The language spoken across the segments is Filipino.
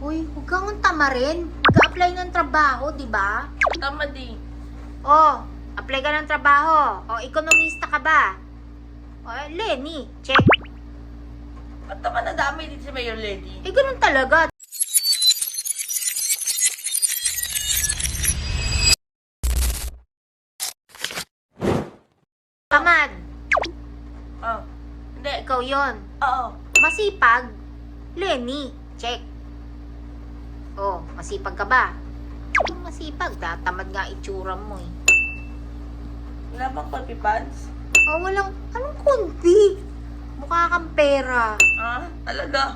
Uy, huwag kang tamarin. Mag-a-apply ng trabaho, di ba? Tamad eh. Oh, apply ka ng trabaho. Oh, ekonomista ka ba? Oh, Lenny, check. Ba't naman nadami dito si Mayor Lady? Eh, ganun talaga. Tamad. Oh. Hindi. Ikaw yon. Oo. Masipag. Lenny, check. Oh, masipag ka ba? Kung masipag, tatamad nga itsura mo eh. Wala bang kulpi pants? Oh, walang, anong kundi? Mukha kang pera. Ah, talaga?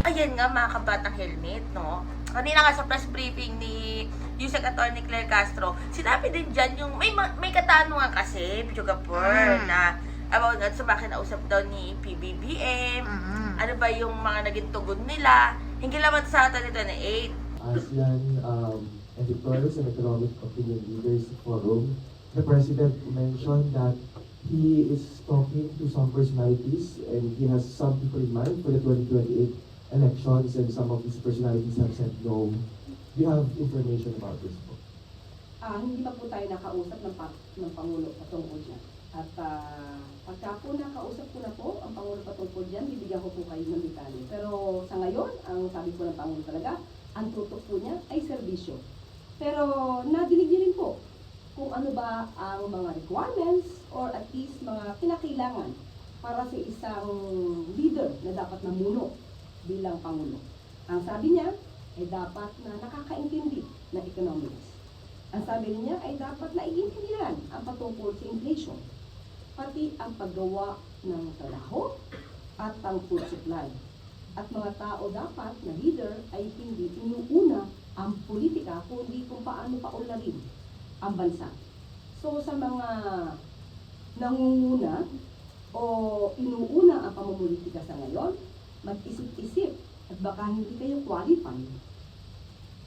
Ayan nga mga kabatang helmet, no? Kanina nga sa press briefing ni Yusek Atty. Claire Castro, sinabi din dyan yung may katanungan kasi, Bidyo Gapur, na about nga sa makinausap daw ni PBBM, ano ba yung mga naging tugon nila, hinggil naman sa 2028. ASEAN Editorials and Economic Opinion Leaders Forum, the President mentioned that he is talking to some personalities and he has some people in mind for the 2028 elections and some of these personalities have said no. Do you have information about this po? Hindi pa po tayo nakausap ng Pangulo patungkol dyan. At pagka po nakausap ko na po ang Pangulo patungkol dyan, bibigyan ko po kayo ng detalye. Pero sa ngayon, ang sabi po ng Pangulo talaga, ang tutok po niya ay serbisyo. Pero nadinig niyo rin po kung ano ba ang mga requirements or at least mga kinakailangan para sa isang leader na dapat namuno bilang Pangulo. Ang sabi niya ay dapat na nakakaintindi ng economics. Ang sabi niya ay dapat naiintindihan ang patungkol sa inflation, pati ang paggawa ng trabaho at ang food supply. At mga tao dapat na leader ay hindi inuuna ang politika, kundi kung paano paunlarin ang bansa. So sa mga nangunguna o inuuna ang pamumulitika sa ngayon, mag-isip-isip at baka hindi kayo qualified.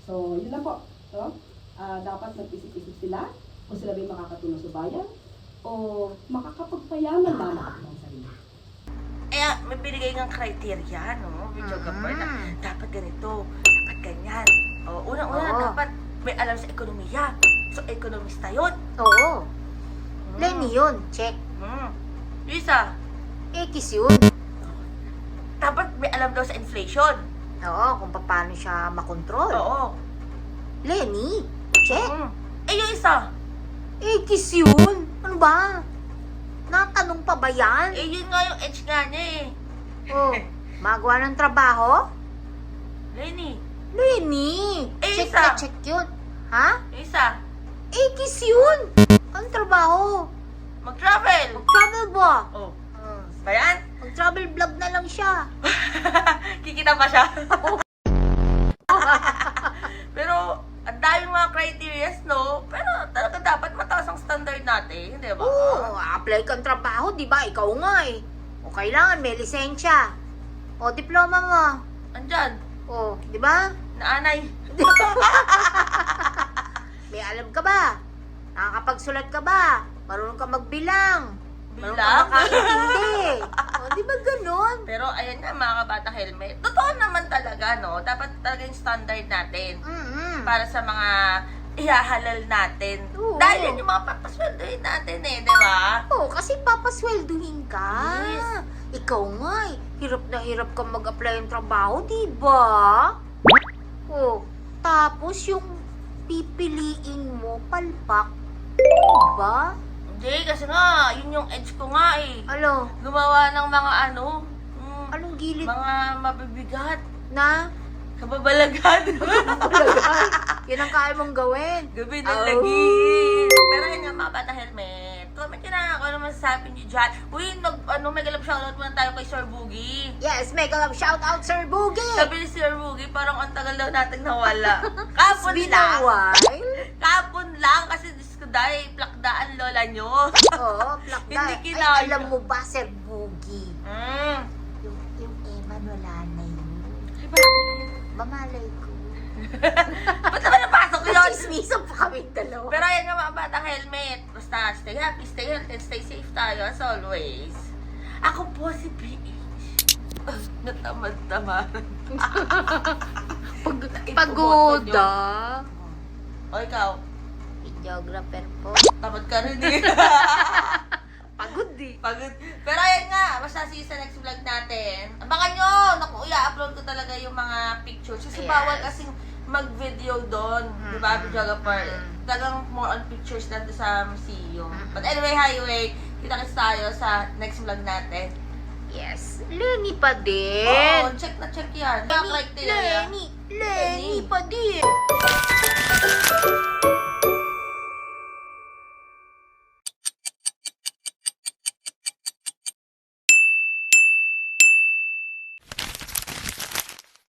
So yun lang po. So, dapat mag-isip-isip sila kung sila ba'y makakatulong sa bayan o makakapagpayaman lamang ng sarili. Eh, may binigay ng criteria, no? Bidyo Gapur, na dapat ganito, dapat ganyan. O, unang-una, dapat may alam sa ekonomiya. So, ekonomista yun. Oo. Lenny yun, check. Yung isa, X yun. dapat may alam daw sa inflation. Oo, kung paano siya makontrol. Oo. Lenny, check. Eh, yung isa, X yun. Ano ba? Natanong pa ba yan? eh, yun nga yung edge nga niya eh. Oh, magawa ng trabaho? Lenny, Lenny, Eh, check isa. na check yun. Ha? yung isa, X yun. Anong trabaho? mag-travel. Mag-travel ba? Oh, ba yan? Mag-travel vlog na lang siya. Kikita pa siya. Pero, ang daming mga criterias, no? Pero talaga dapat mataas ang standard natin, di ba? Oo, apply kang trabaho, di ba? Ikaw nga eh. O kailangan may lisensya. O diploma mo. Andyan, O, di ba? naanay. May alam ka ba? Nakakapagsulat ka ba? Marunong ka magbilang. Marunong ka Bilang? makaintindi. O, di ba ganun? Pero ayan nga mga kabata helmet, totoo naman talaga, no? Dapat talaga yung standard natin para sa mga ihahalal natin. Oo. Dahil yan yung mga papasweldohin natin eh, di ba? Oo, kasi papaswelduhin ka. Yes. Ikaw nga eh. Hirap na hirap ka mag-apply ng trabaho, di ba? O, tapos yung pipiliin mo, palpak. Di ba? Hindi, kasi nga, yun yung edge ko nga eh. Alo, Gumawa ng mga anong gilid mga mabibigat, na? kababalaghan. Yun ang kaya mong gawin. Gabi ng Oh. lagi. Pero yun nga mga bata helmet. Comment nyo na kung ano masasabi nyo dyan. Uy, may galap shoutout muna tayo kay Sir Boogie. Yes, make a shout out Sir Boogie. Sabi ni Sir Boogie, parang ang tagal daw natin nawala. Kapon It's been a lang. while. Kapon lang kasi Diyos ko dahil plakdaan lola nyo. Oo, plakda. Hindi Ay, kinaya. alam mo ba, Sir Boogie? Mm. Yung Eman wala na yun. Ay, bakit? Mamalay ko. Ba't naman napasok yun? Chismisan pa kami dalawa. Pero ayan nga mga batang helmet. Basta stay happy, stay healthy, and stay safe tayo as always. Ako po si PH. Natamad-tamaran. Pagoda. O ikaw, Videographer po. tamad ka rin eh. Pagod eh. Pagod. Pero ayan nga, basta sa next vlog natin. Abangan nyo! Naku, i-upload ko talaga yung mga pictures. Kasi Yes. bawal kasing mag-video doon. Di ba, videographer? Mm. Talagang more on pictures lang doon sa museum. Mm. But anyway, highway, kita-kits tayo sa next vlog natin. Yes. Lenny pa din. Oo, check na check yan. Lenny Lenny pa din.